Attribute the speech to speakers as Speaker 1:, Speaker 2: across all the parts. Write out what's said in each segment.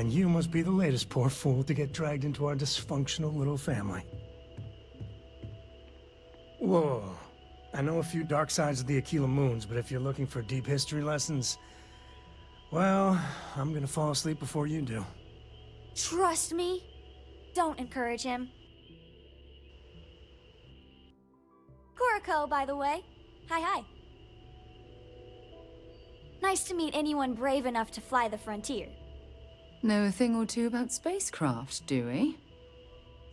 Speaker 1: And you must be the latest poor fool to get dragged into our dysfunctional little family. Whoa. I know a few dark sides of the Aquila Moons, but if you're looking for deep history lessons, well, I'm gonna fall asleep before you do.
Speaker 2: Trust me. Don't encourage him. Kuriko, by the way. Hi. Nice to meet anyone brave enough to fly the frontier.
Speaker 3: Know a thing or two about spacecraft, do we?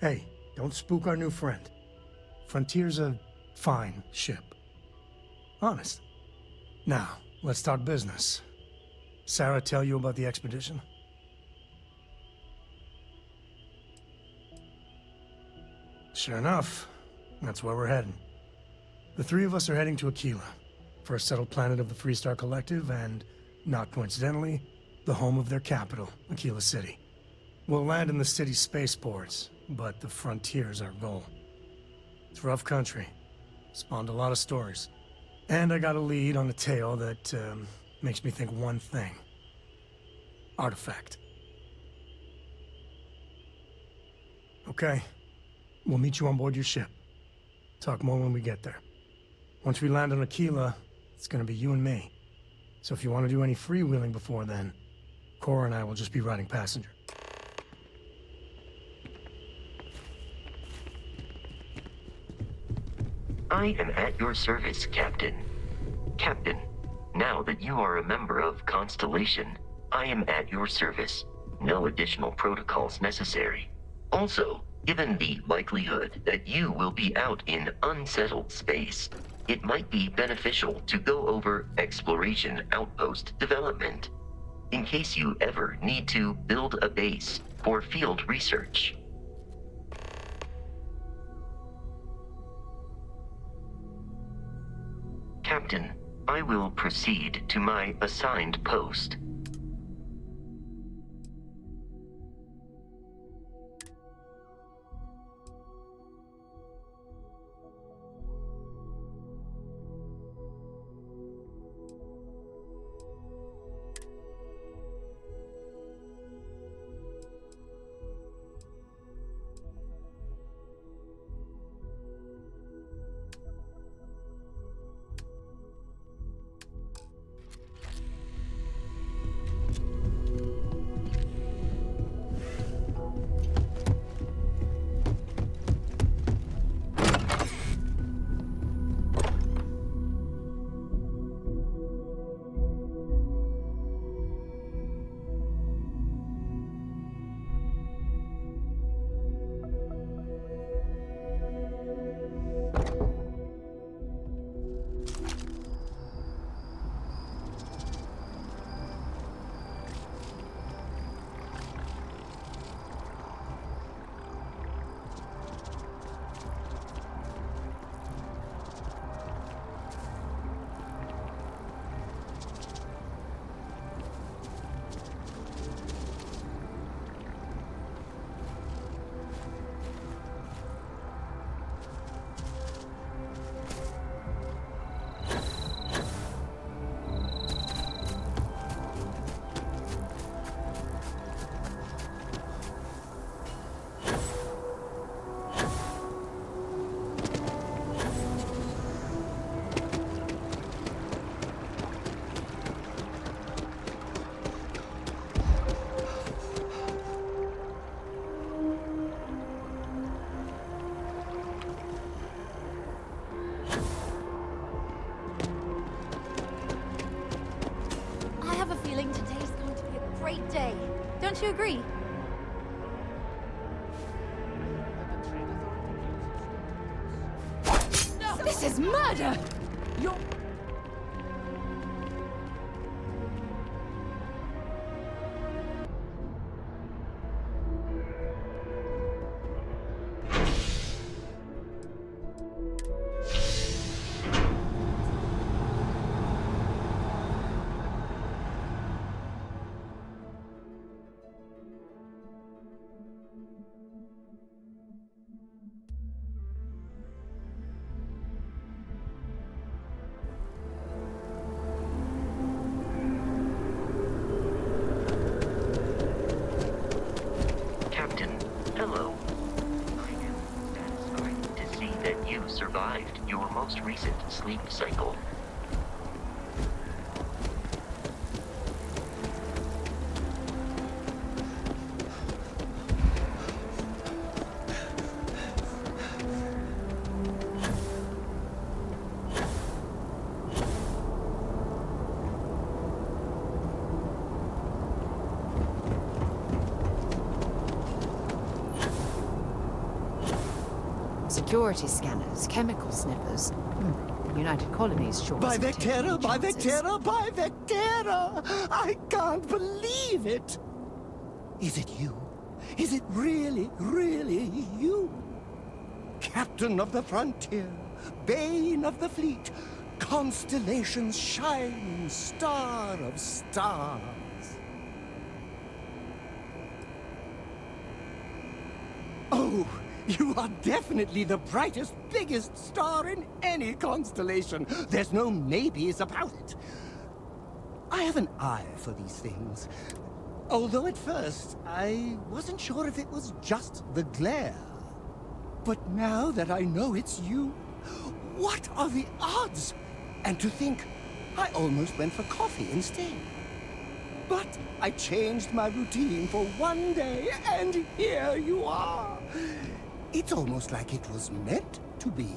Speaker 1: Hey, don't spook our new friend. Frontier's a fine ship. Honest. Now, let's talk business. Sarah tell you about the expedition? Sure enough, that's where we're heading. The three of us are heading to Aquila, first settled planet of the Freestar Collective and, not coincidentally, the home of their capital, Aquila City. We'll land in the city's spaceports, but the frontier's our goal. It's rough country. Spawned a lot of stories. And I got a lead on a tale that makes me think one thing. Artifact. Okay. We'll meet you on board your ship. Talk more when we get there. Once we land on Aquila, it's gonna be you and me. So if you want to do any freewheeling before then, Cora and I will just be riding passenger.
Speaker 4: I am at your service, Captain. Captain, now that you are a member of Constellation, I am at your service. No additional protocols necessary. Also, given the likelihood that you will be out in unsettled space, it might be beneficial to go over exploration outpost development, in case you ever need to build a base for field research. Captain, I will proceed to my assigned post.
Speaker 2: Don't you agree?
Speaker 3: This is murder! You're...
Speaker 4: you survived your most recent sleep cycle.
Speaker 3: Security scanners, chemical sniffers. United Colonies sure
Speaker 5: By
Speaker 3: isn't taking any
Speaker 5: Vectera, by
Speaker 3: chances.
Speaker 5: Vectera, by Vectera! I can't believe it! Is it you? Is it really, really you? Captain of the frontier, bane of the fleet, constellation's shining star of stars. Oh, you are definitely the brightest, biggest star in any constellation. There's no maybes about it. I have an eye for these things. Although at first, I wasn't sure if it was just the glare. But now that I know it's you, what are the odds? And to think, I almost went for coffee instead. But I changed my routine for one day, and here you are. It's almost like it was meant to be.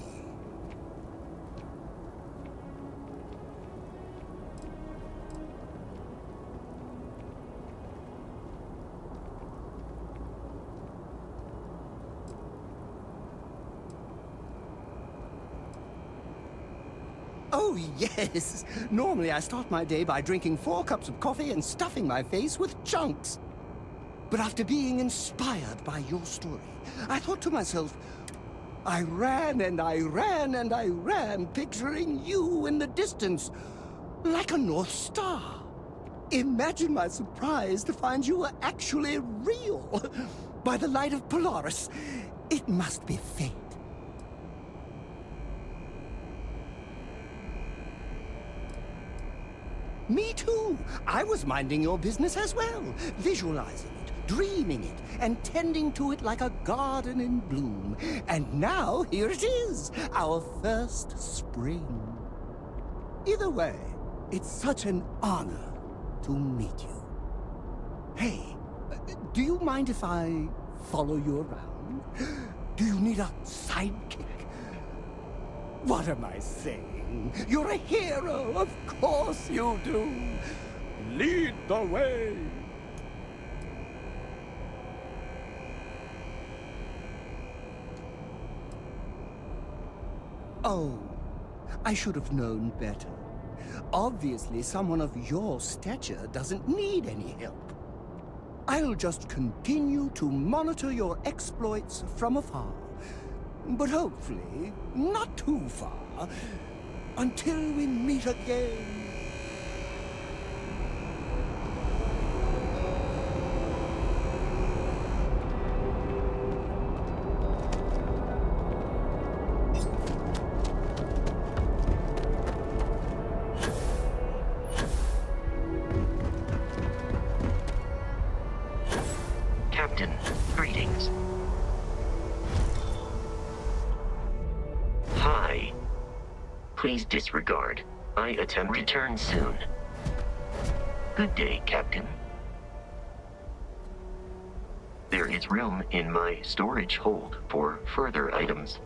Speaker 5: Oh, yes. Normally I start my day by drinking 4 cups of coffee and stuffing my face with chunks. But after being inspired by your story, I thought to myself, I ran and I ran and I ran, picturing you in the distance, like a North Star. Imagine my surprise to find you were actually real. By the light of Polaris, it must be fate. Me too. I was minding your business as well, visualizing it, dreaming it, and tending to it like a garden in bloom. And now, here it is, our first spring. Either way, it's such an honor to meet you. Hey, do you mind if I follow you around? Do you need a sidekick? What am I saying? You're a hero, of course you do. Lead the way. Oh, I should have known better. Obviously, someone of your stature doesn't need any help. I'll just continue to monitor your exploits from afar. But hopefully, not too far, until we meet again.
Speaker 4: Captain, greetings. Hi. Please disregard. I attempt return soon. Good day, Captain. There is room in my storage hold for further items.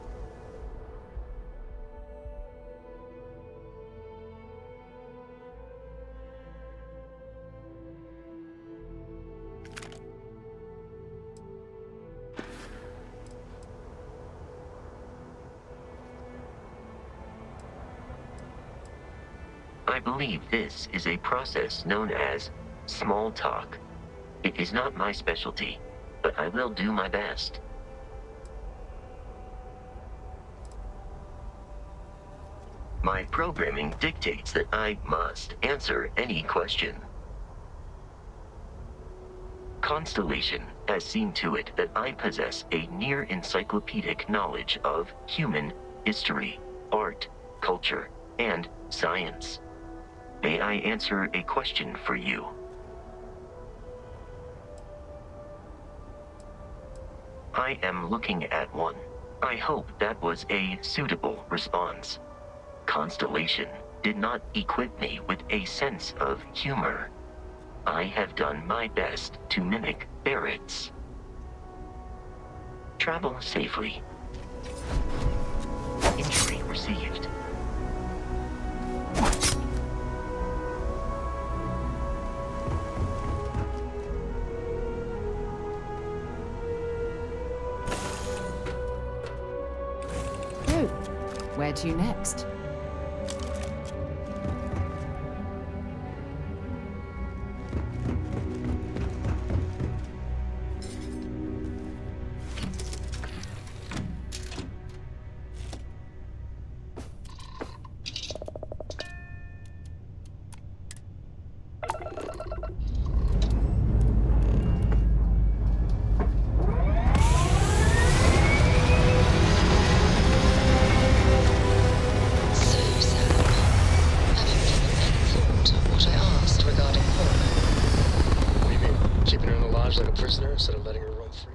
Speaker 4: I believe this is a process known as small talk. It is not my specialty, but I will do my best. My programming dictates that I must answer any question. Constellation has seen to it that I possess a near encyclopedic knowledge of human history, art, culture, and science. May I answer a question for you? I am looking at one. I hope that was a suitable response. Constellation did not equip me with a sense of humor. I have done my best to mimic Barrett's. Travel safely. Injury received.
Speaker 3: Good. Where to next?
Speaker 6: So, Sam, have you given any thought to what I asked regarding Paula?
Speaker 7: What do you mean? Keeping her in the lodge like a prisoner instead of letting her roam free?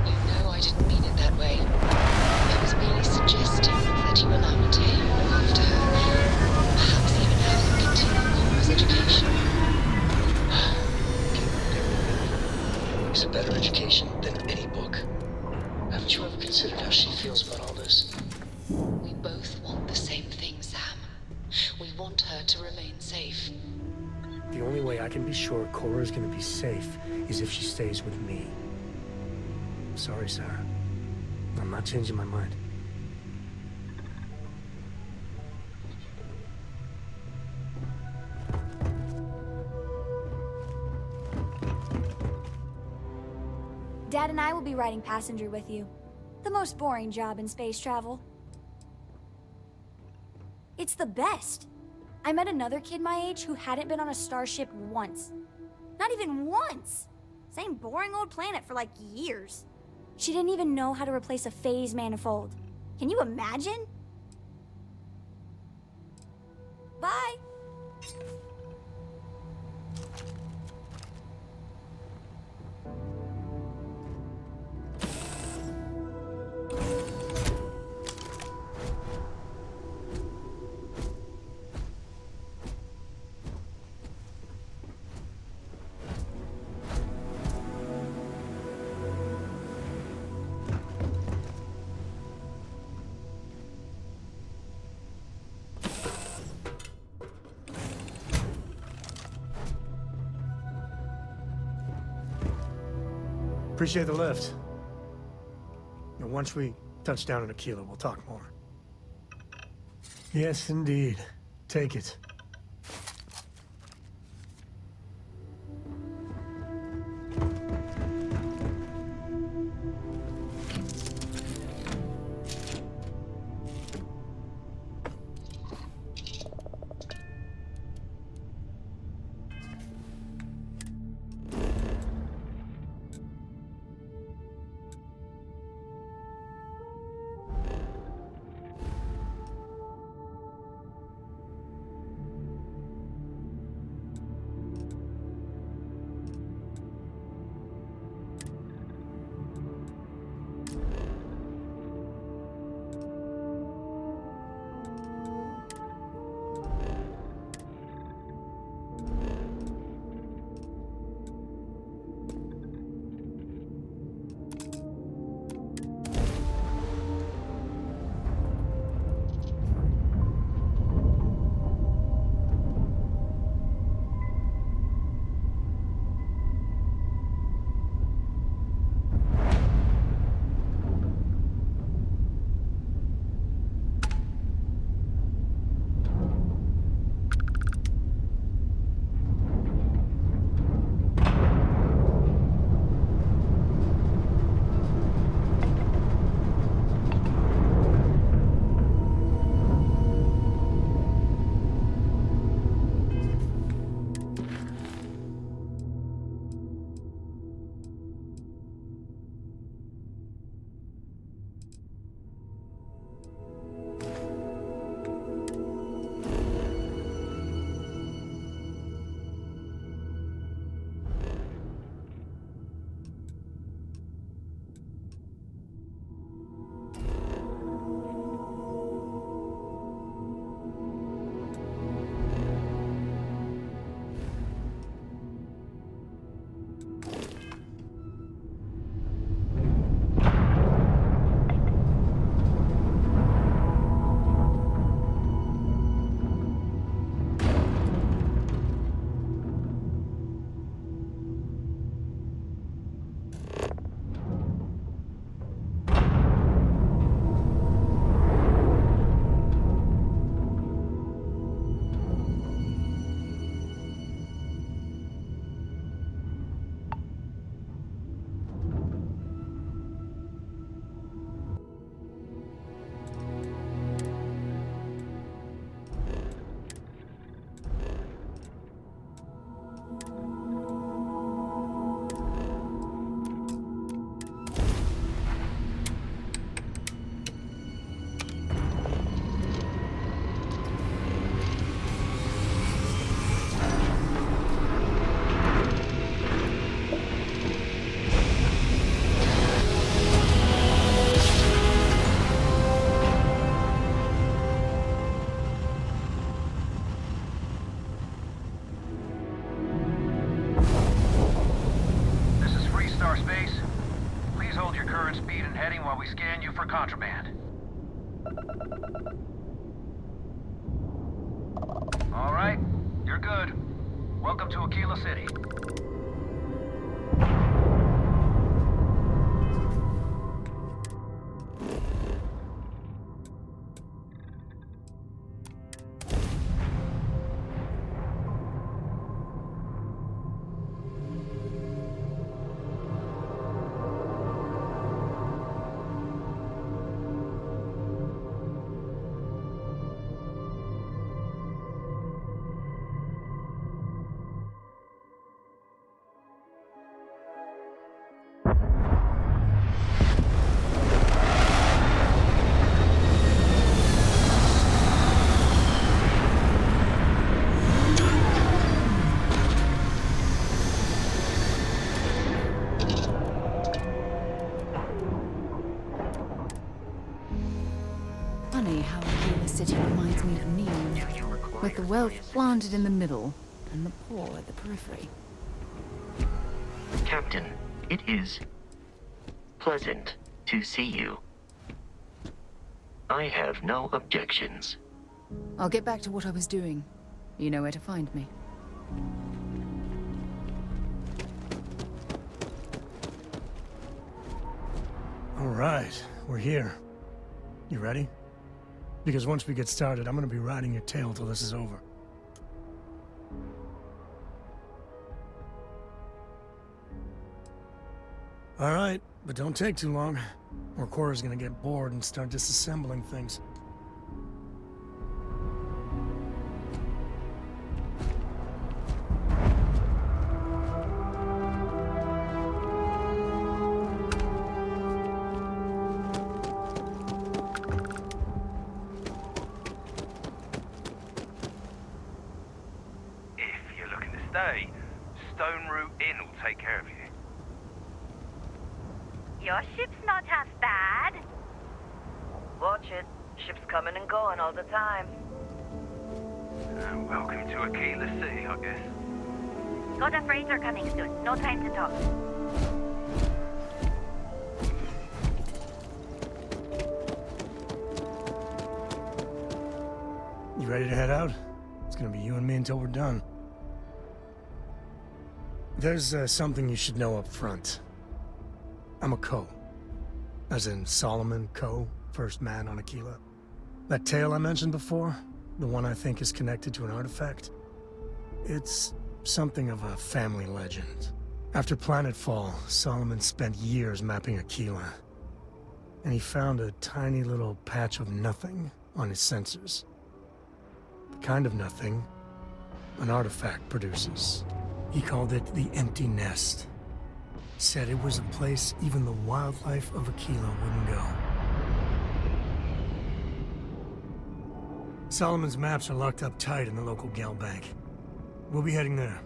Speaker 6: You know I didn't mean it that way. I was merely suggesting that you allow Mateo to look after her. Perhaps even have him continue Cora's education.
Speaker 7: Can read everything. It's a better education than any book. Haven't you ever considered how she feels about all this?
Speaker 6: We both want the same thing, Sam. We want her to remain safe.
Speaker 1: The only way I can be sure Cora's gonna be safe is if she stays with me. Sorry, Sarah. I'm not changing my mind.
Speaker 2: Dad and I will be riding passenger with you. The most boring job in space travel. It's the best. I met another kid my age who hadn't been on a starship once. Not even once! Same boring old planet for like years. She didn't even know how to replace a phase manifold. Can you imagine? Bye!
Speaker 1: Appreciate the lift. And once we touch down in Aquila, we'll talk more. Yes, indeed. Take it.
Speaker 8: All right, you're good. Welcome to Aquila City.
Speaker 3: Funny how Aquila City reminds me of Neon, with the wealth planted in the middle and the poor at the periphery.
Speaker 4: Captain, it is pleasant to see you. I have no objections.
Speaker 3: I'll get back to what I was doing. You know where to find me.
Speaker 1: All right, we're here. You ready? Because once we get started, I'm gonna be riding your tail till this is over. All right, but don't take too long, or Cora's gonna get bored and start disassembling things.
Speaker 8: If you're looking to stay, Stone Root Inn will take care of you.
Speaker 9: Your ship's not half bad. Watch it. Ships coming and going all the time.
Speaker 8: Welcome to Aquila City, I guess.
Speaker 9: Got a freighter coming soon. No time to talk.
Speaker 1: You ready to head out? It's gonna be you and me until we're done. There's something you should know up front. I'm a Co. As in Solomon Co., first man on Aquila. That tale I mentioned before, the one I think is connected to an artifact, it's something of a family legend. After Planetfall, Solomon spent years mapping Aquila, and he found a tiny little patch of nothing on his sensors. The kind of nothing an artifact produces. He called it the Empty Nest. Said it was a place even the wildlife of Aquila wouldn't go. Solomon's maps are locked up tight in the local Gal Bank. We'll be heading there.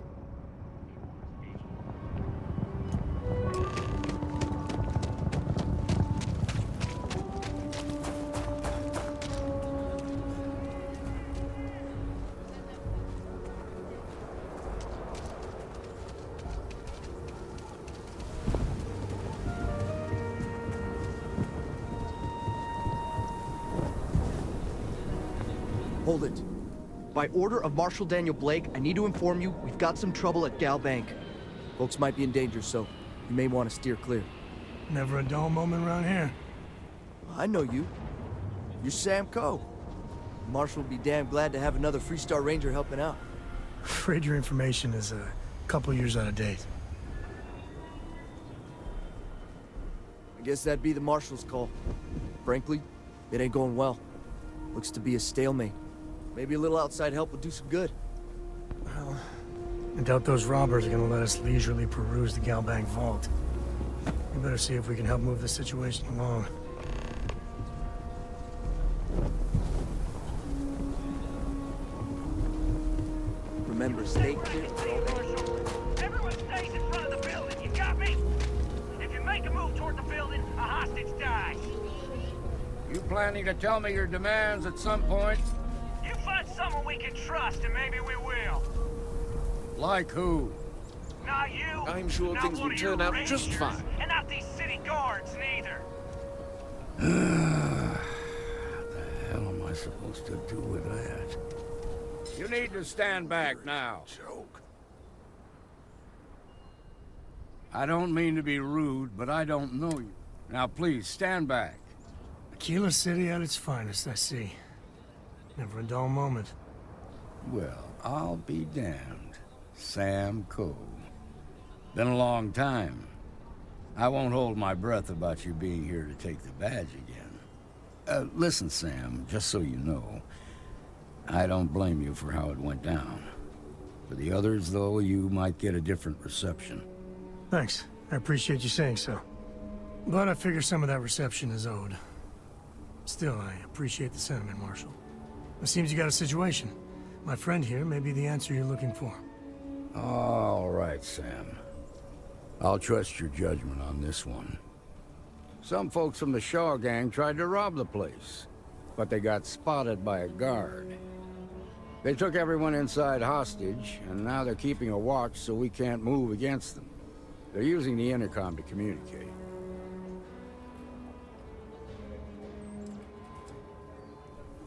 Speaker 10: Hold it. By order of Marshal Daniel Blake, I need to inform you we've got some trouble at Gal Bank. Folks might be in danger, so you may want to steer clear.
Speaker 1: Never a dull moment around here.
Speaker 10: I know you. You're Sam Coe. Marshal will be damn glad to have another Freestar Ranger helping out.
Speaker 1: Afraid your information is a couple years out of date.
Speaker 10: I guess that'd be the Marshal's call. Frankly, it ain't going well. Looks to be a stalemate. Maybe a little outside help would do some good.
Speaker 1: Well, I doubt those robbers are gonna let us leisurely peruse the Galbank vault. We better see if we can help move the situation along.
Speaker 10: Remember, stay clear.
Speaker 8: Everyone stays in front of the building, you got me? If you make a move toward the building, a hostage dies.
Speaker 11: You planning to tell me your demands at some point?
Speaker 8: You find someone we can trust, and maybe we will.
Speaker 11: Like who?
Speaker 8: Not you.
Speaker 11: I'm sure
Speaker 8: not
Speaker 11: things
Speaker 8: one
Speaker 11: will
Speaker 8: of your
Speaker 11: turn out
Speaker 8: rangers,
Speaker 11: just fine.
Speaker 8: And not these city guards, neither.
Speaker 11: The supposed to do with that? You need to stand back now.
Speaker 12: Joke.
Speaker 11: I don't mean to be rude, but I don't know you. Now please, stand back.
Speaker 1: Aquila City at its finest, I see. Never a dull moment.
Speaker 11: Well, I'll be damned. Sam Coe. Been a long time. I won't hold my breath about you being here to take the badge again. Listen, Sam, just so you know, I don't blame you for how it went down. For the others, though, you might get a different reception.
Speaker 1: Thanks. I appreciate you saying so. But I figure some of that reception is owed. Still, I appreciate the sentiment, Marshal. It seems you got a situation. My friend here may be the answer you're looking for.
Speaker 11: All right, Sam. I'll trust your judgment on this one. Some folks from the Shaw gang tried to rob the place, but they got spotted by a guard. They took everyone inside hostage, and now they're keeping a watch so we can't move against them. They're using the intercom to communicate.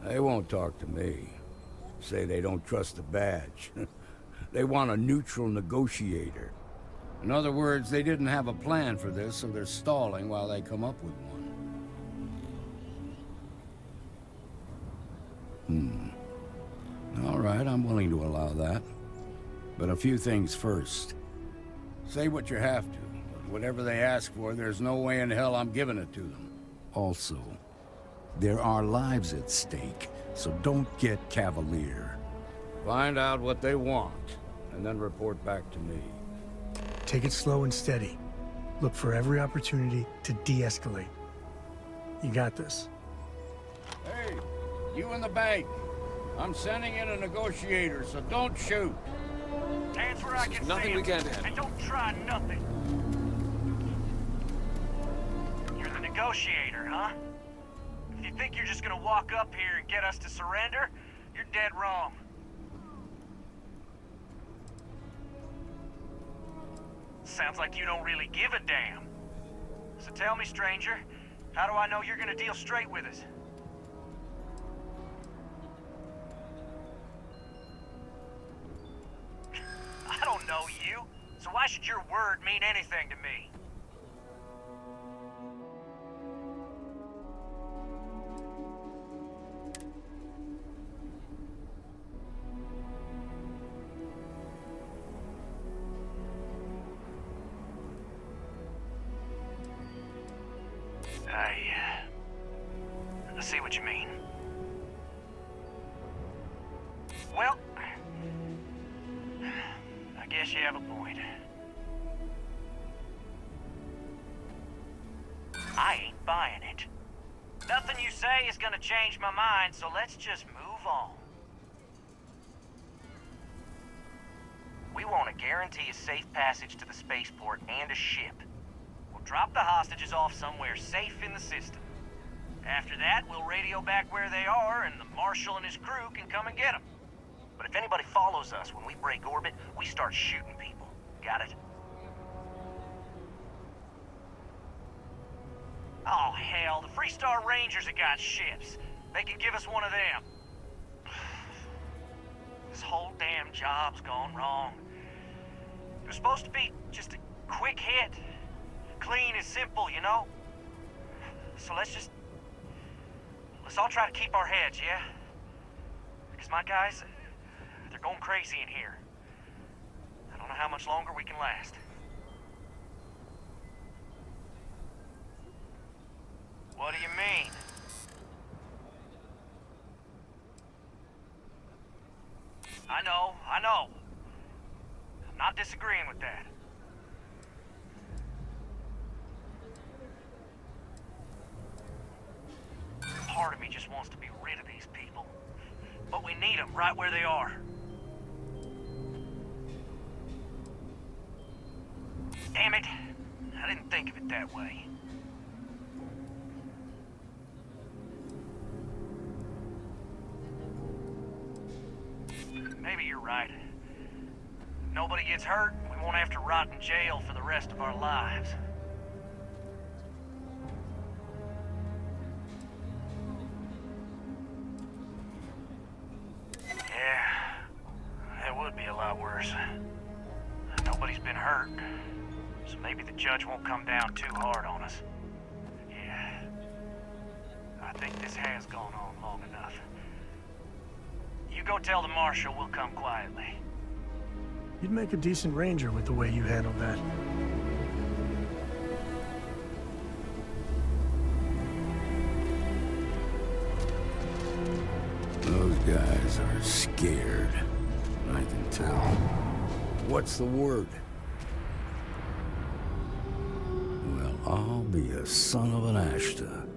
Speaker 11: They won't talk to me. Say they don't trust the badge. They want a neutral negotiator. In other words, they didn't have a plan for this, so they're stalling while they come up with one. All right, I'm willing to allow that. But a few things first. Say what you have to, but whatever they ask for, there's no way in hell I'm giving it to them. Also, there are lives at stake, so don't get cavalier. Find out what they want, and then report back to me.
Speaker 1: Take it slow and steady. Look for every opportunity to de-escalate. You got this.
Speaker 11: Hey, you in the bank. I'm sending in a negotiator, so don't shoot.
Speaker 8: Hands where I can
Speaker 12: nothing
Speaker 8: see
Speaker 12: we
Speaker 8: 'em,
Speaker 12: can't handle.
Speaker 8: and don't try nothing. You're the negotiator, huh? If you think you're just gonna walk up here and get us to surrender, you're dead wrong. Sounds like you don't really give a damn. So tell me, stranger, how do I know you're gonna deal straight with us? I don't know you, so why should your word mean anything to me? I see what you mean. Well, I guess you have a point. I ain't buying it. Nothing you say is gonna change my mind, so let's just move on. We want to guarantee a safe passage to the spaceport and a ship. We'll drop the hostages off somewhere safe in the system. After that, we'll radio back where they are, and the Marshal and his crew can come and get them. But if anybody follows us when we break orbit, we start shooting people. Got it? Oh, hell, the Freestar Rangers have got ships. They can give us one of them. This whole damn job's gone wrong. It was supposed to be just a quick hit. Clean and simple, you know? So let's all try to keep our heads, yeah? Because my guys, they're going crazy in here. I don't know how much longer we can last. What do you mean? I know. I'm not disagreeing with that. Part of me just wants to be rid of these people. But we need them right where they are. Damn it. I didn't think of it that way. Maybe you're right. Nobody gets hurt, we won't have to rot in jail for the rest of our lives. been hurt, so maybe the judge won't come down too hard on us. Yeah, I think this has gone on long enough. You go tell the marshal we'll come quietly.
Speaker 1: You'd make a decent ranger with the way you handled that.
Speaker 11: Those guys are scared. I can tell. What's the word? Well, I'll be a son of an Ashta.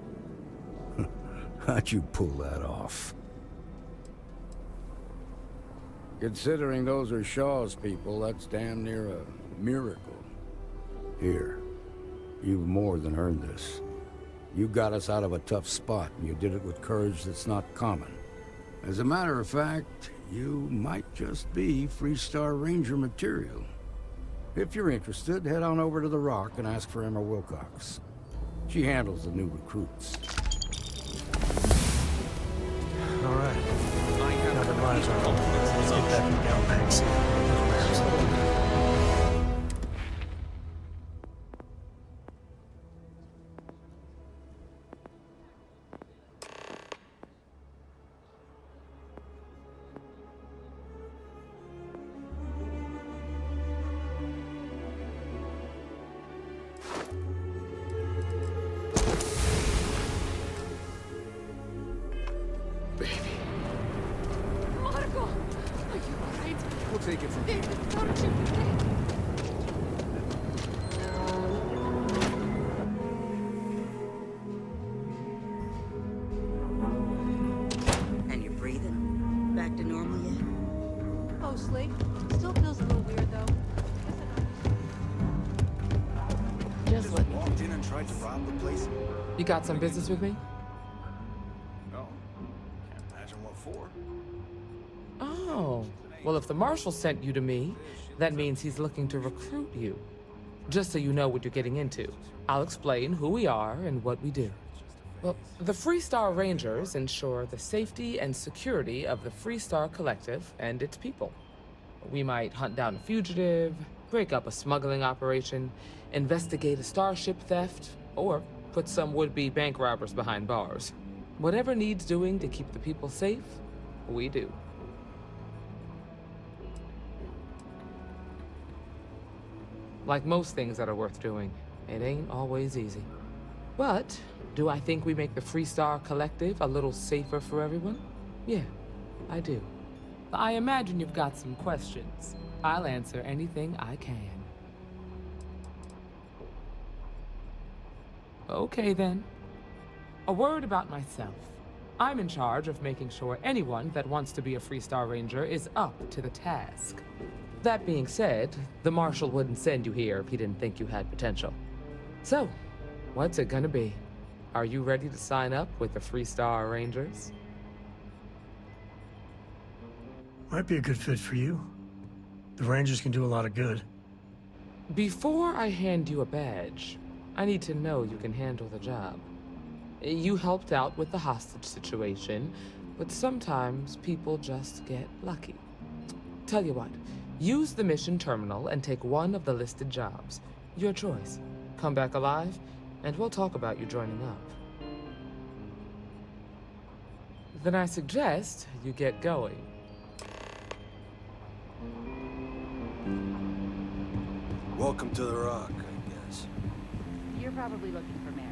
Speaker 11: How'd you pull that off? Considering those are Shaw's people, that's damn near a miracle. Here, you've more than earned this. You got us out of a tough spot, and you did it with courage that's not common. As a matter of fact, you might just be Freestar Ranger material. If you're interested, head on over to the Rock and ask for Emma Wilcox. She handles the new recruits.
Speaker 1: All right. Now that lives are over, let's get back to Galbanks and those maps.
Speaker 10: We'll take it from here.
Speaker 12: And you're breathing? Back to normal yet?
Speaker 13: Mostly. Still feels a little weird, though.
Speaker 10: Just walked in and tried to rob the place.
Speaker 14: You got some business with me?
Speaker 10: No. Can't imagine what for.
Speaker 14: Oh. Well, if the marshal sent you to me, that means he's looking to recruit you. Just so you know what you're getting into, I'll explain who we are and what we do. Well, the Freestar Rangers ensure the safety and security of the Freestar Collective and its people. We might hunt down a fugitive, break up a smuggling operation, investigate a starship theft, or put some would-be bank robbers behind bars. Whatever needs doing to keep the people safe, we do. Like most things that are worth doing, it ain't always easy. But do I think we make the Freestar Collective a little safer for everyone? Yeah, I do. I imagine you've got some questions. I'll answer anything I can. Okay then. A word about myself. I'm in charge of making sure anyone that wants to be a Freestar Ranger is up to the task. That being said, the Marshal wouldn't send you here if he didn't think you had potential. So, what's it gonna be? Are you ready to sign up with the Freestar Rangers?
Speaker 1: Might be a good fit for you. The Rangers can do a lot of good.
Speaker 14: Before I hand you a badge, I need to know you can handle the job. You helped out with the hostage situation, but sometimes people just get lucky. Tell you what, use the mission terminal and take one of the listed jobs. Your choice. Come back alive, and we'll talk about you joining up. Then I suggest you get going.
Speaker 10: Welcome to the Rock, I guess.
Speaker 3: You're probably looking for Mary.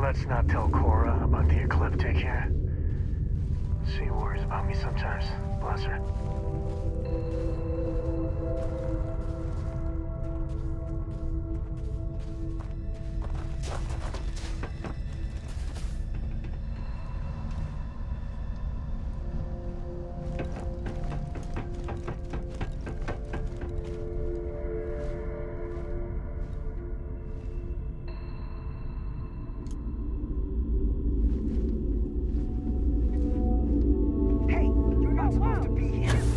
Speaker 1: let's not tell Cora about the ecliptic here. She worries about me sometimes. Bless her.
Speaker 8: Hey, you're not supposed to be here.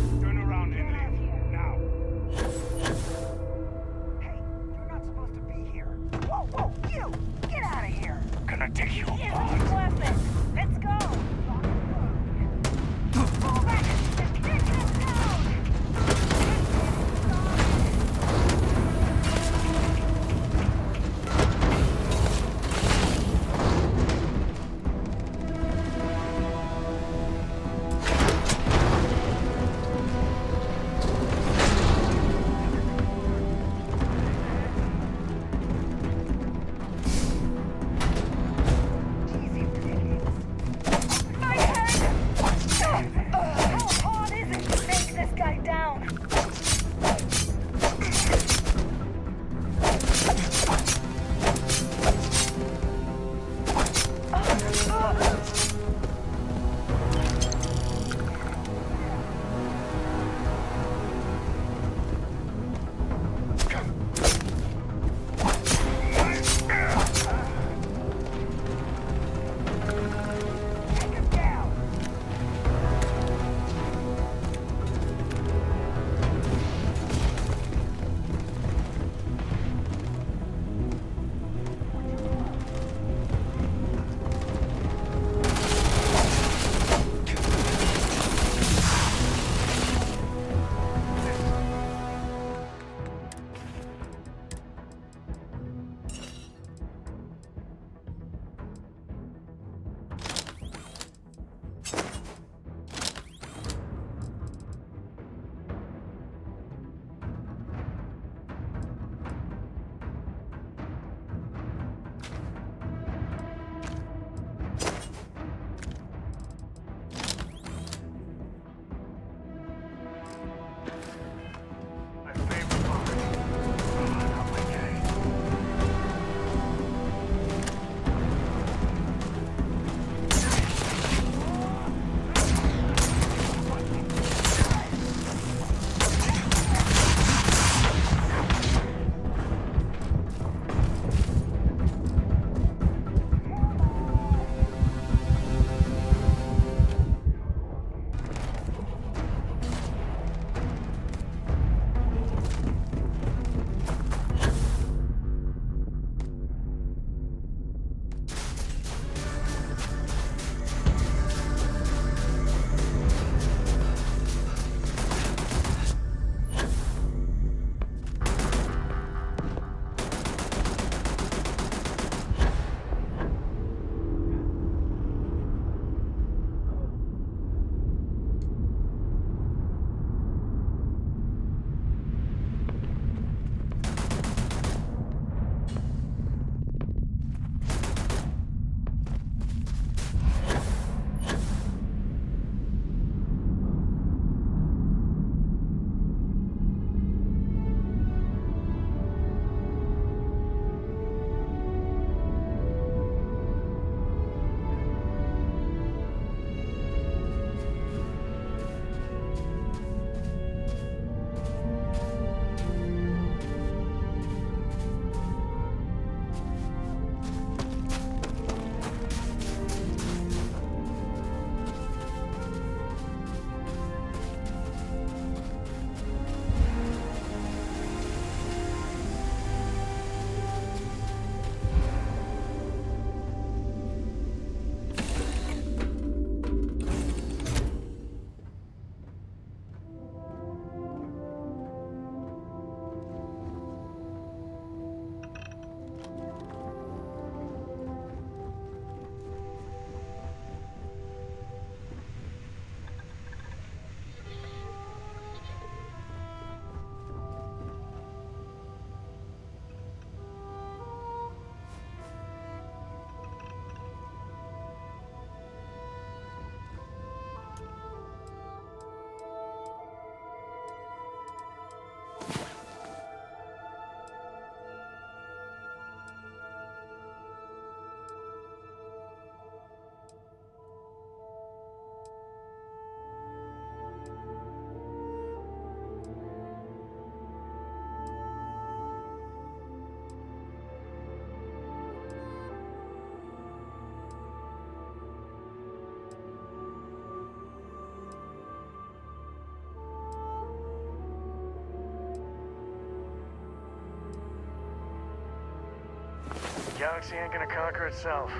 Speaker 1: galaxy ain't gonna conquer itself.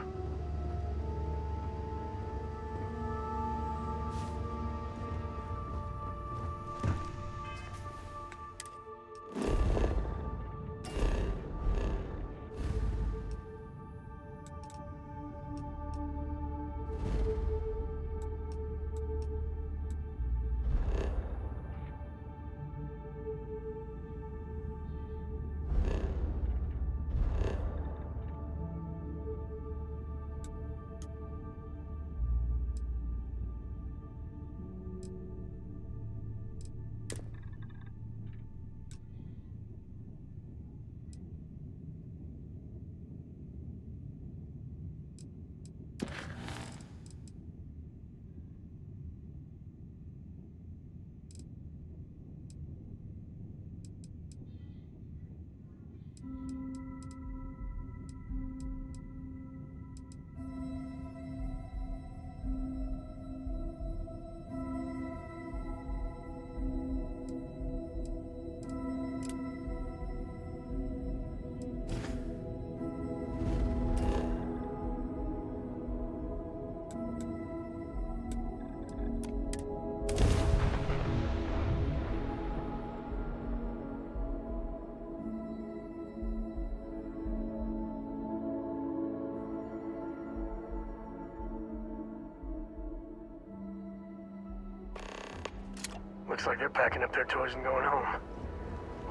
Speaker 1: Looks like they're packing up their toys and going home.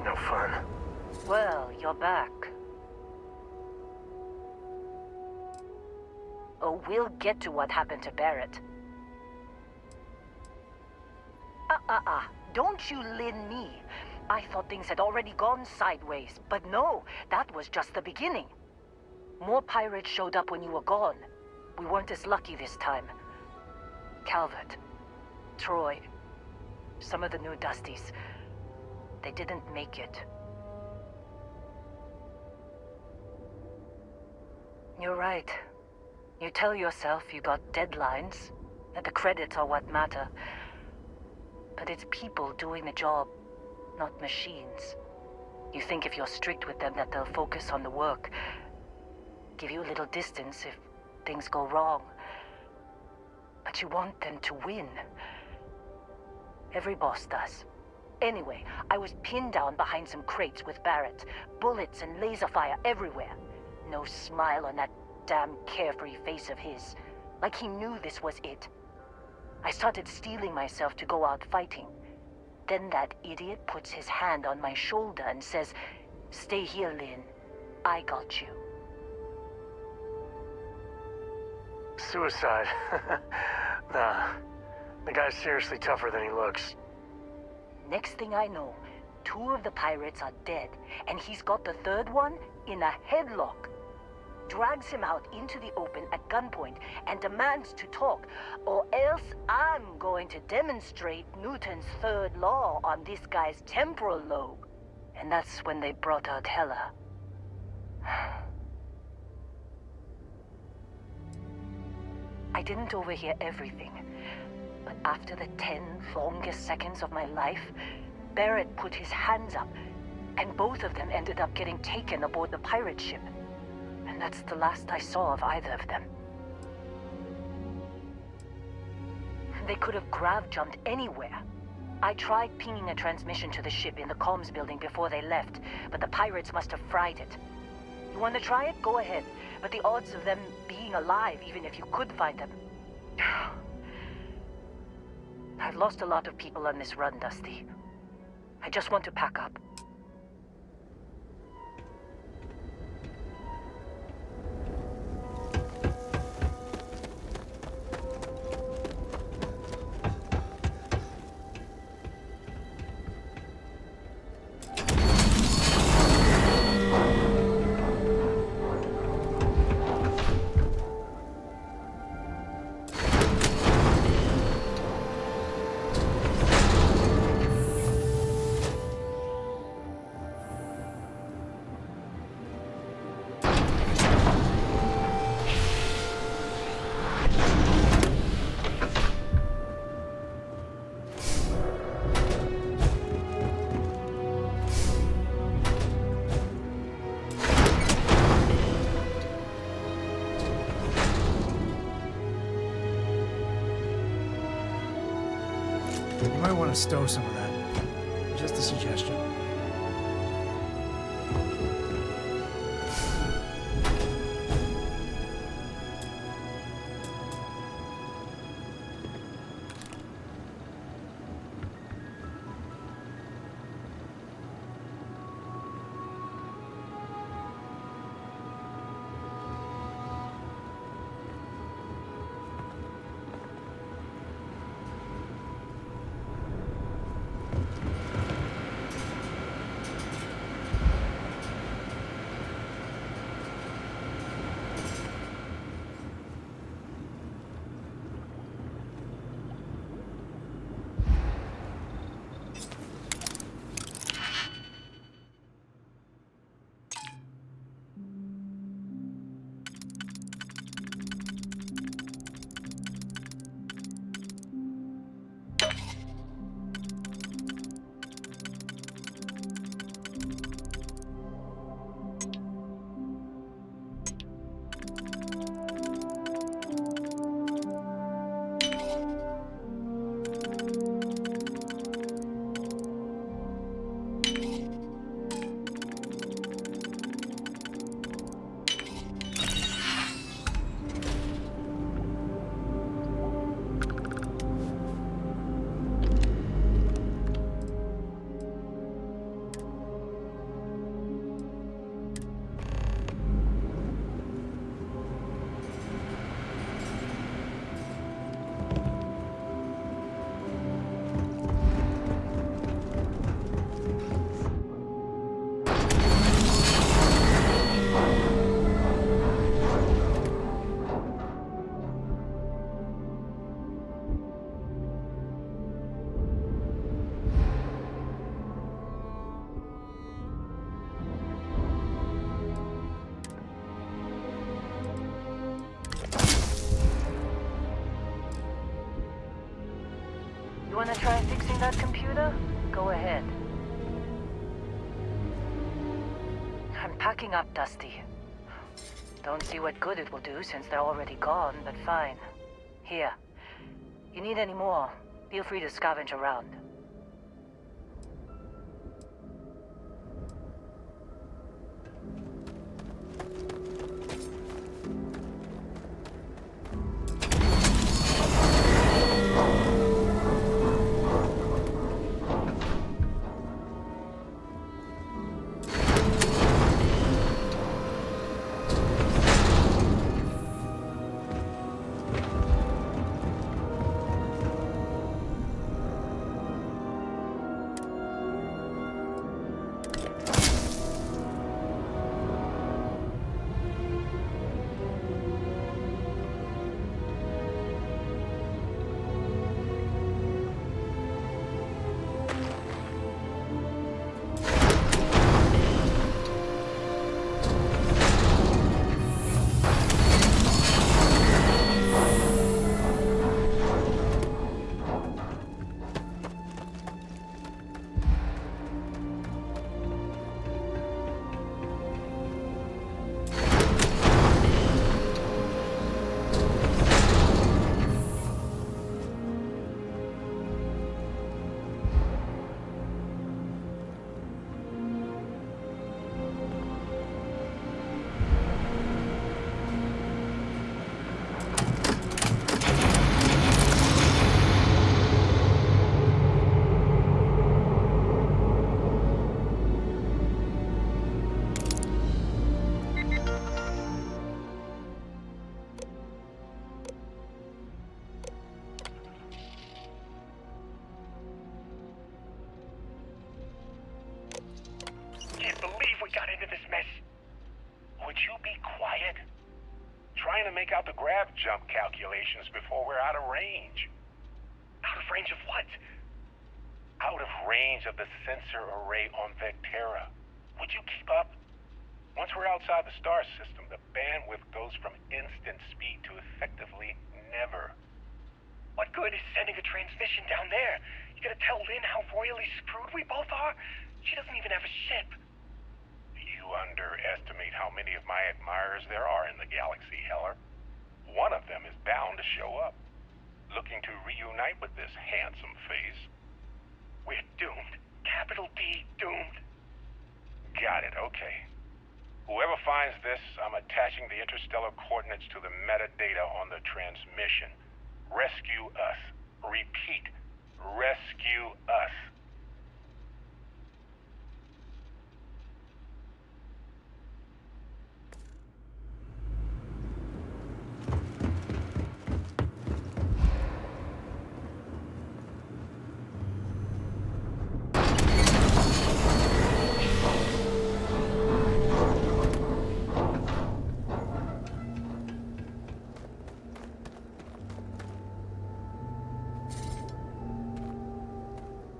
Speaker 1: No fun.
Speaker 9: Well, you're back. Oh, we'll get to what happened to Barrett. Don't you lin me. I thought things had already gone sideways, but no, that was just the beginning. More pirates showed up when you were gone. We weren't as lucky this time. Calvert, Troy, some of the new Dusties, they didn't make it. You're right. You tell yourself you got deadlines, that the credits are what matter. But it's people doing the job, not machines. You think if you're strict with them that they'll focus on the work, give you a little distance if things go wrong. But you want them to win. Every boss does. Anyway, I was pinned down behind some crates with Barrett. Bullets and laser fire everywhere. No smile on that damn carefree face of his. Like he knew this was it. I started steeling myself to go out fighting. Then that idiot puts his hand on my shoulder and says, "Stay here, Lynn. I got you."
Speaker 1: Suicide. Nah. The guy's seriously tougher than he looks.
Speaker 9: Next thing I know, 2 of the pirates are dead, and he's got the 3rd one in a headlock. Drags him out into the open at gunpoint and demands to talk, or else I'm going to demonstrate Newton's 3rd law on this guy's temporal lobe. And that's when they brought out Hela. I didn't overhear everything, but after the 10 longest seconds of my life, Barrett put his hands up, and both of them ended up getting taken aboard the pirate ship. And that's the last I saw of either of them. They could have grav-jumped anywhere. I tried pinging a transmission to the ship in the comms building before they left, but the pirates must have fried it. You want to try it? Go ahead. But the odds of them being alive, even if you could find them... I've lost a lot of people on this run, Dusty. I just want to pack up.
Speaker 1: to stow some of that. Just a suggestion.
Speaker 9: You wanna try fixing that computer? Go ahead. I'm packing up, Dusty. Don't see what good it will do since they're already gone, but fine. Here. You need any more, feel free to scavenge around.
Speaker 15: Trying to make out the grav jump calculations before we're out of range. Out of range of what? Out of range of the sensor array on Vectera. Would you keep up? Once we're outside the star system, the bandwidth goes from instant speed to effectively never.
Speaker 8: What good is sending a transmission down there? You gonna tell Lynn how royally screwed we both are? She doesn't even have a ship.
Speaker 15: You underestimate how many of my admirers there are in the galaxy, Heller. One of them is bound to show up, looking to reunite with this handsome face. Okay. Whoever finds this, I'm attaching the interstellar coordinates to the metadata on the transmission. Rescue us. Repeat. Rescue us.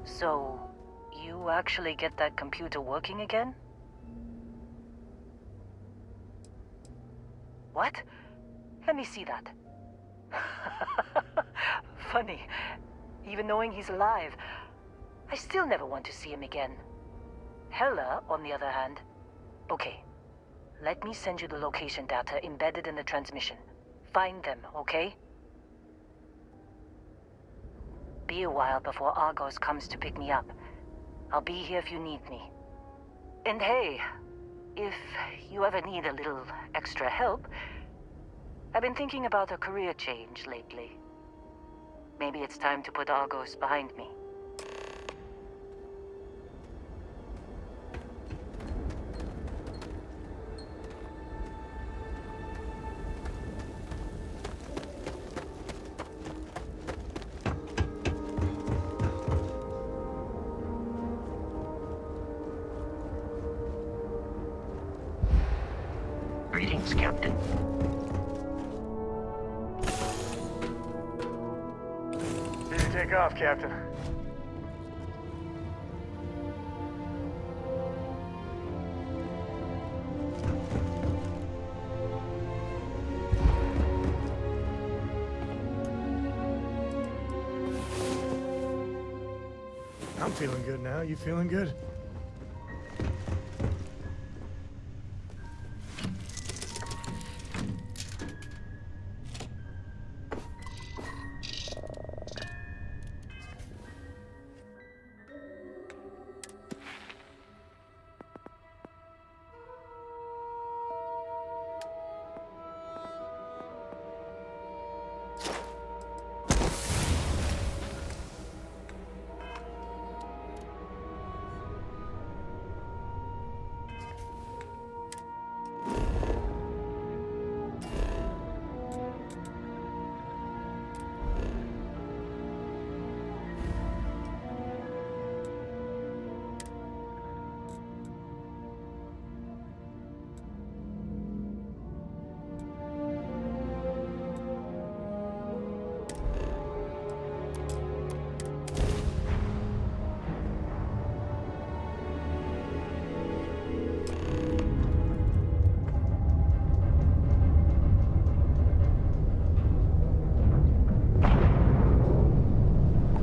Speaker 9: So, you actually get that computer working again? What? Let me see that. Funny. Even knowing he's alive, I still never want to see him again. Hella, on the other hand. Okay. Let me send you the location data embedded in the transmission. Find them, okay? Be a while before Argos comes to pick me up. I'll be here if you need me. And hey, if you ever need a little extra help, I've been thinking about a career change lately. Maybe it's time to put Argos behind me.
Speaker 4: Greetings, Captain.
Speaker 1: Ready to take off, Captain. I'm feeling good now. You feeling good?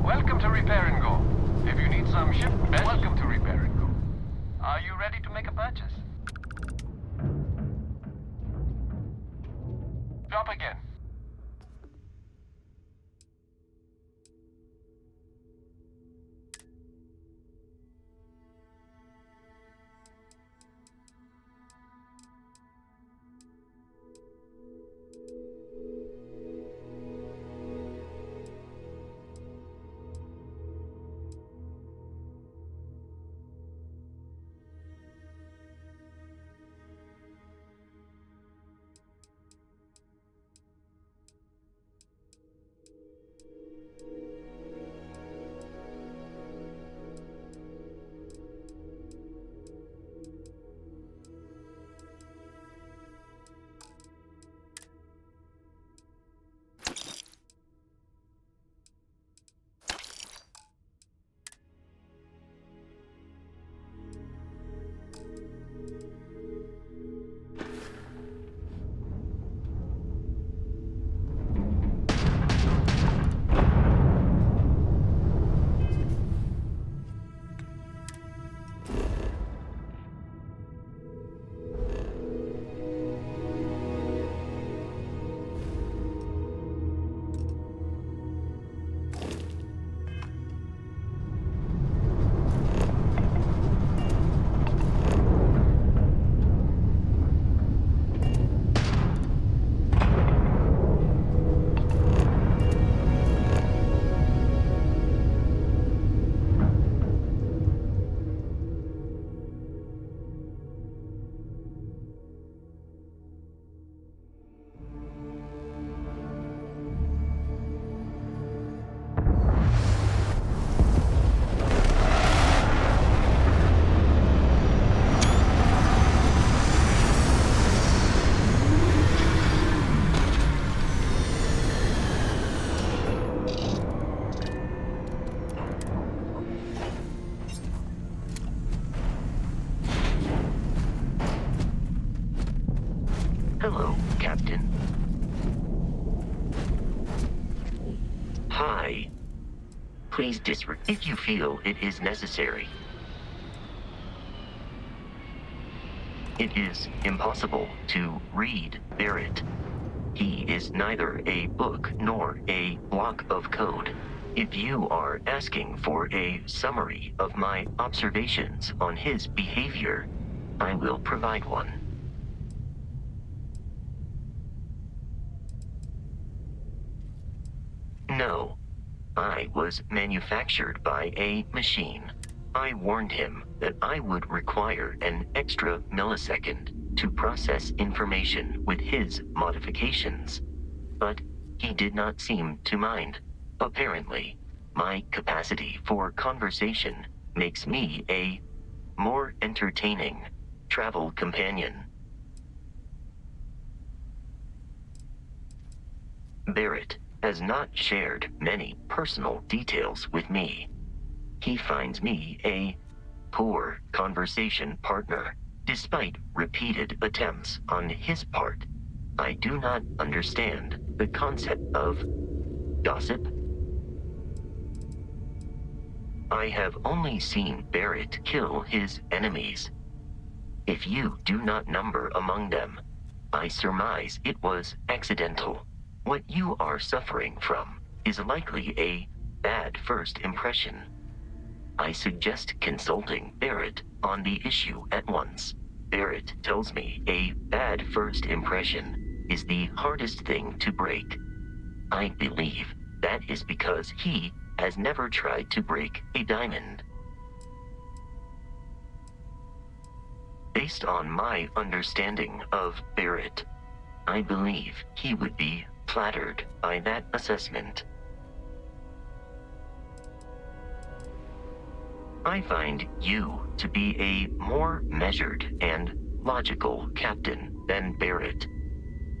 Speaker 16: Welcome to Repair and Go. If you need some ship, welcome to Repair and Go. Are you ready to make a purchase? Drop again.
Speaker 4: Hello, Captain. Hi. Please disregard if you feel it is necessary. It is impossible to read Barrett. He is neither a book nor a block of code. If you are asking for a summary of my observations on his behavior, I will provide one. No. I was manufactured by a machine. I warned him that I would require an extra millisecond to process information with his modifications. But he did not seem to mind. Apparently, my capacity for conversation makes me a more entertaining travel companion. Barrett has not shared many personal details with me. He finds me a poor conversation partner, despite repeated attempts on his part. I do not understand the concept of gossip. I have only seen Barrett kill his enemies. If you do not number among them, I surmise it was accidental. What you are suffering from is likely a bad first impression. I suggest consulting Barrett on the issue at once. Barrett tells me a bad first impression is the hardest thing to break. I believe that is because he has never tried to break a diamond. Based on my understanding of Barrett, I believe he would be flattered by that assessment. I find you to be a more measured and logical captain than Barrett.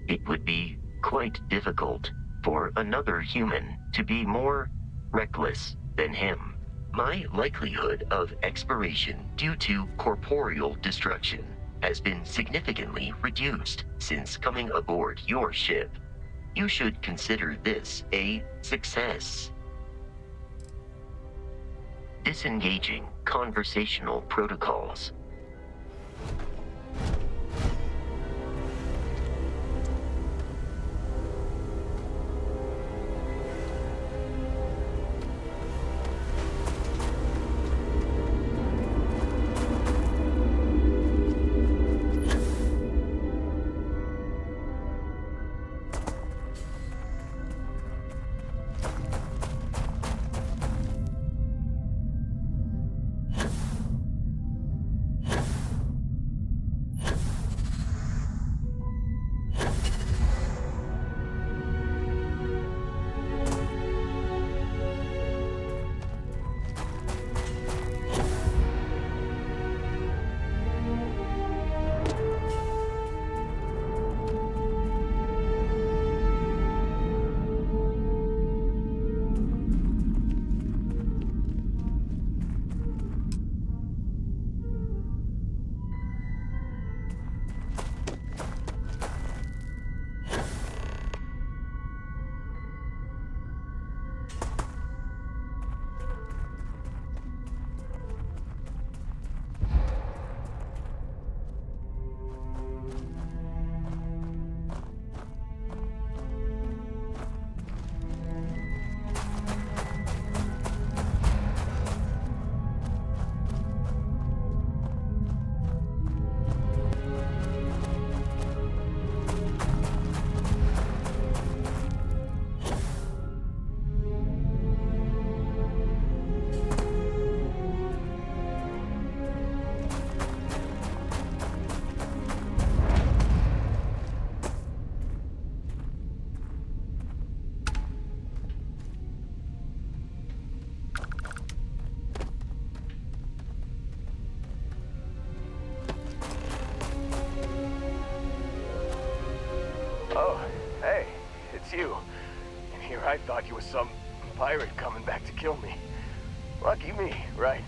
Speaker 4: It would be quite difficult for another human to be more reckless than him. My likelihood of expiration due to corporeal destruction has been significantly reduced since coming aboard your ship. You should consider this a success. Disengaging conversational protocols.
Speaker 17: Oh, hey, it's you. And here I thought you was some pirate coming back to kill me. Lucky me, right?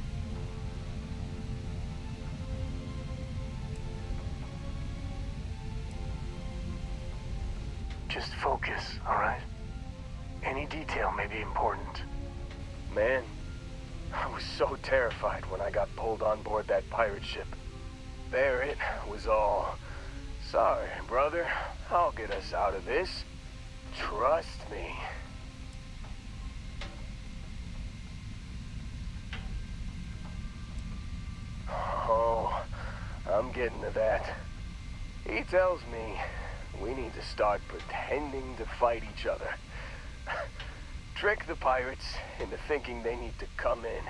Speaker 17: focus, alright? Any detail may be important. Man, I was so terrified when I got pulled on board that pirate ship. Barrett was all, "Sorry, brother, I'll get us out of this. Trust me." Oh, I'm getting to that. He tells me we need to start pretending to fight each other. Trick the pirates into thinking they need to come in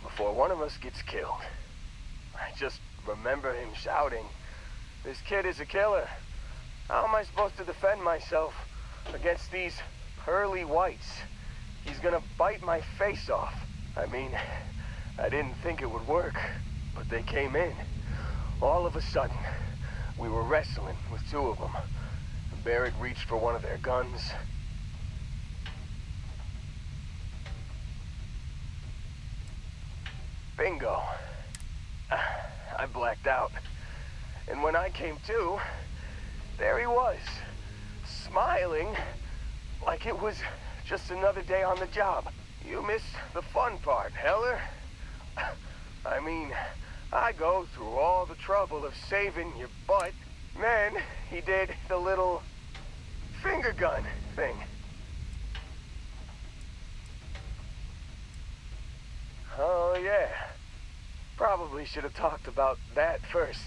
Speaker 17: before one of us gets killed. I just remember him shouting, "This kid is a killer. How am I supposed to defend myself against these pearly whites? He's gonna bite my face off." I mean, I didn't think it would work, but they came in. All of a sudden, we were wrestling with two of them. Barrett reached for one of their guns. Bingo. I blacked out. And when I came to, there he was, smiling like it was just another day on the job. You missed the fun part, Heller. I mean, I go through all the trouble of saving your butt. Then he did the little finger gun thing. Oh, yeah. Probably should have talked about that first.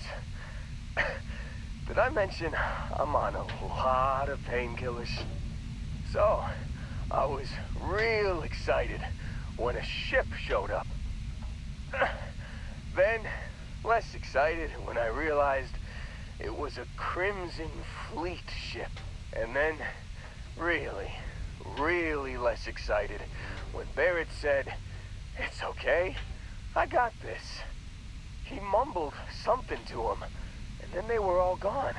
Speaker 17: Did I mention I'm on a lot of painkillers? So, I was real excited when a ship showed up. Then, less excited when I realized it was a Crimson Fleet ship. And then, really, really less excited when Barrett said, "It's okay, I got this." He mumbled something to him, and then they were all gone.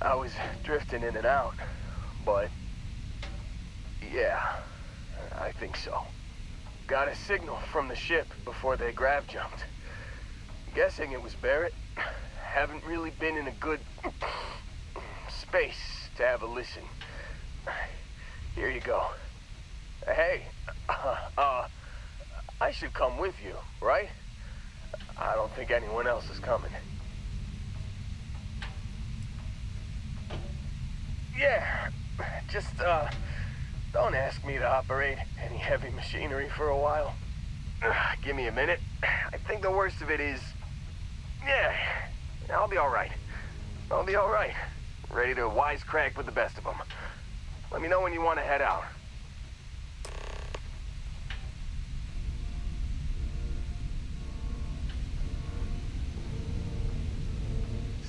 Speaker 17: I was drifting in and out, but yeah, I think so. Got a signal from the ship before they grav jumped. Guessing it was Barrett. Haven't really been in a good space to have a listen. Here you go. Hey, I should come with you, right? I don't think anyone else is coming. Yeah, just, don't ask me to operate any heavy machinery for a while. Give me a minute. I think the worst of it is... Yeah, I'll be alright. I'll be alright. Ready to wisecrack with the best of them. Let me know when you want to head out.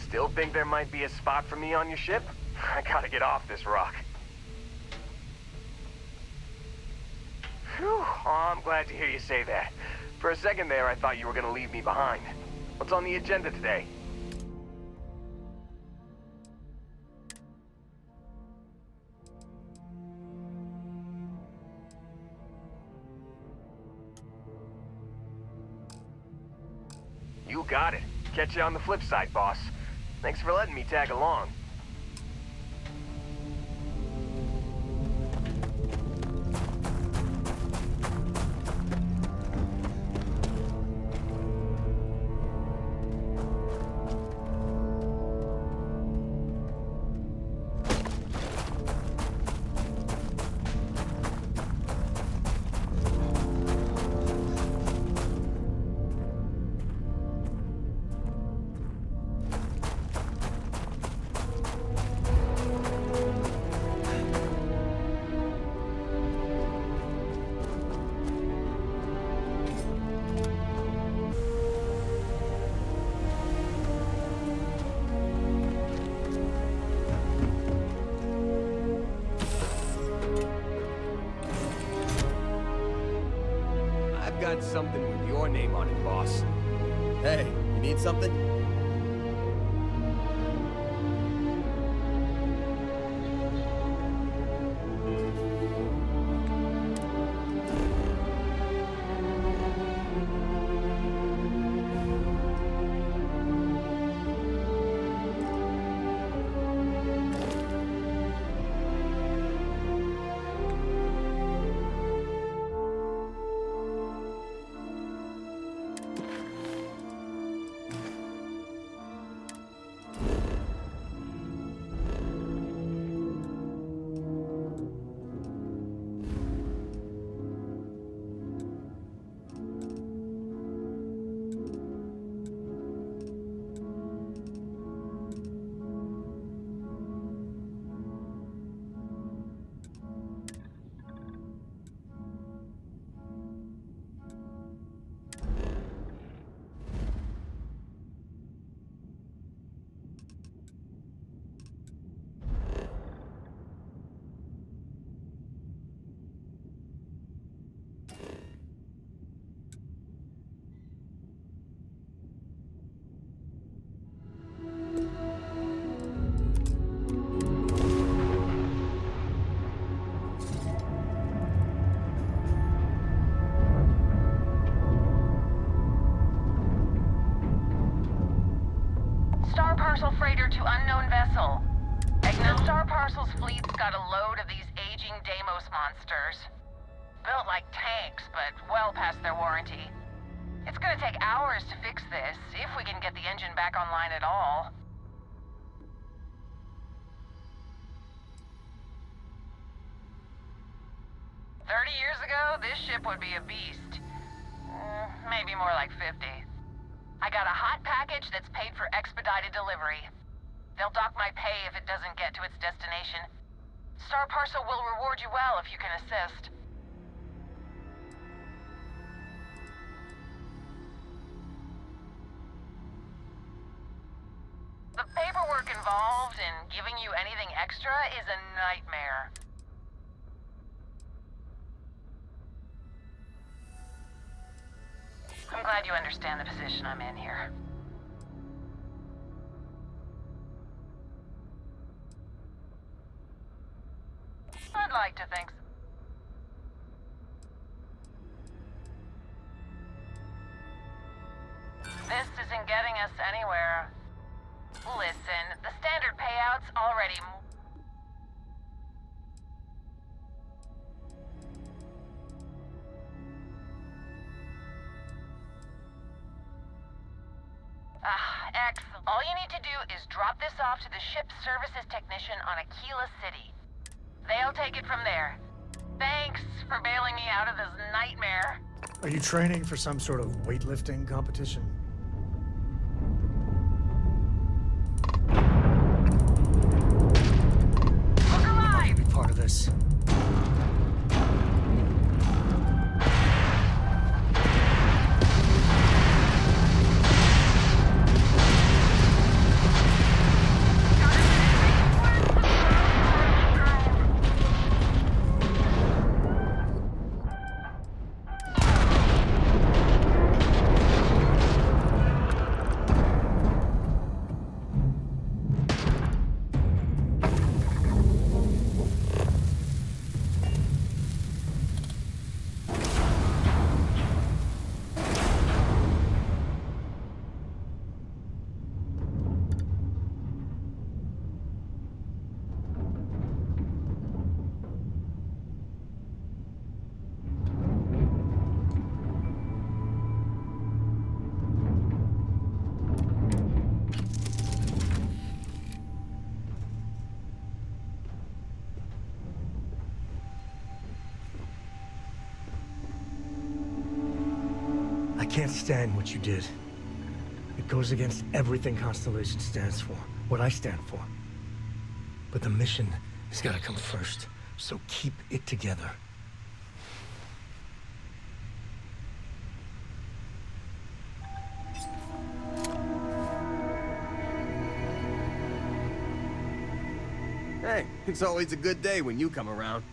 Speaker 17: Still think there might be a spot for me on your ship? I gotta get off this rock. Whew, oh, I'm glad to hear you say that. For a second there, I thought you were gonna leave me behind. What's on the agenda today? You got it. Catch you on the flip side, boss. Thanks for letting me tag along. Got something with your name on it, boss.
Speaker 10: Hey, you need something?
Speaker 18: parcel freighter to unknown vessel. Acknowledge Star Parcel's fleet's got a load of these aging Deimos monsters. Built like tanks, but well past their warranty. It's gonna take hours to fix this, if we can get the engine back online at all. Years ago, this ship would be a beast. Maybe more like 50. I got a hot package that's paid for expedited delivery. They'll dock my pay if it doesn't get to its destination. Star Parcel will reward you well if you can assist. The paperwork involved in giving you anything extra is a nightmare. I'm glad you understand the position I'm in here. I'd like to think so. This isn't getting us anywhere. Listen, the standard payout's already excellent. All you need to do is drop this off to the ship's services technician on Aquila City. They'll take it from there. Thanks for bailing me out of this nightmare.
Speaker 1: Are you training for some sort of weightlifting competition?
Speaker 18: Look alive!
Speaker 1: I want to be part of this. I can't stand what you did. It goes against everything Constellation stands for, what I stand for. But the mission has got to come first, so keep it together.
Speaker 10: Hey, it's always a good day when you come around.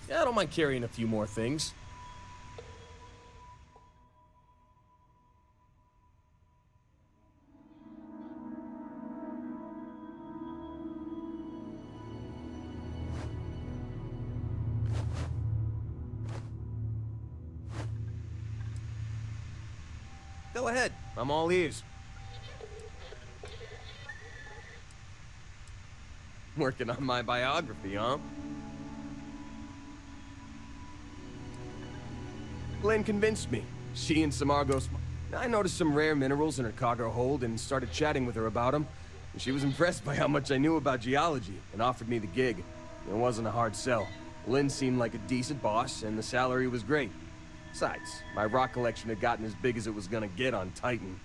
Speaker 10: Yeah, I don't mind carrying a few more things. Go ahead, I'm all ears. Working on my biography, huh? Lynn convinced me. She and some Argos... I noticed some rare minerals in her cargo hold and started chatting with her about them. And she was impressed by how much I knew about geology and offered me the gig. It wasn't a hard sell. Lynn seemed like a decent boss and the salary was great. Besides, my rock collection had gotten as big as it was gonna get on Titan.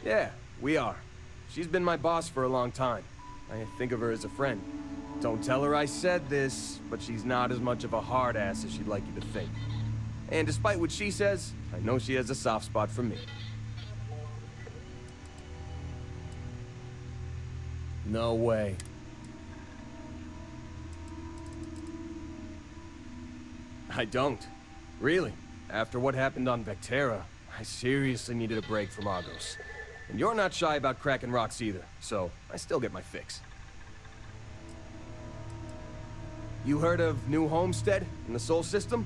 Speaker 10: Yeah, we are. She's been my boss for a long time. I think of her as a friend. Don't tell her I said this, but she's not as much of a hard ass as she'd like you to think. And despite what she says, I know she has a soft spot for me. No way. I don't. Really. After what happened on Vectera, I seriously needed a break from Argos. And you're not shy about cracking rocks either, so I still get my fix. You heard of New Homestead in the Sol System?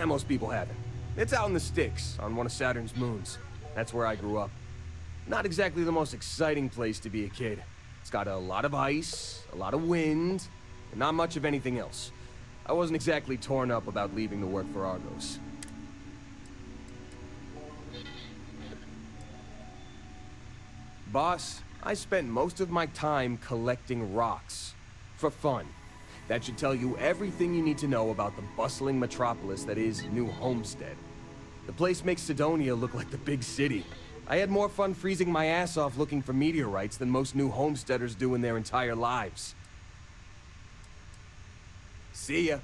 Speaker 10: Most people haven't. It's out in the sticks, on one of Saturn's moons. That's where I grew up. Not exactly the most exciting place to be a kid. It's got a lot of ice, a lot of wind, and not much of anything else. I wasn't exactly torn up about leaving to work for Argos. Boss, I spent most of my time collecting rocks. For fun. That should tell you everything you need to know about the bustling metropolis that is New Homestead. The place makes Sidonia look like the big city. I had more fun freezing my ass off looking for meteorites than most New Homesteaders do in their entire lives. See ya.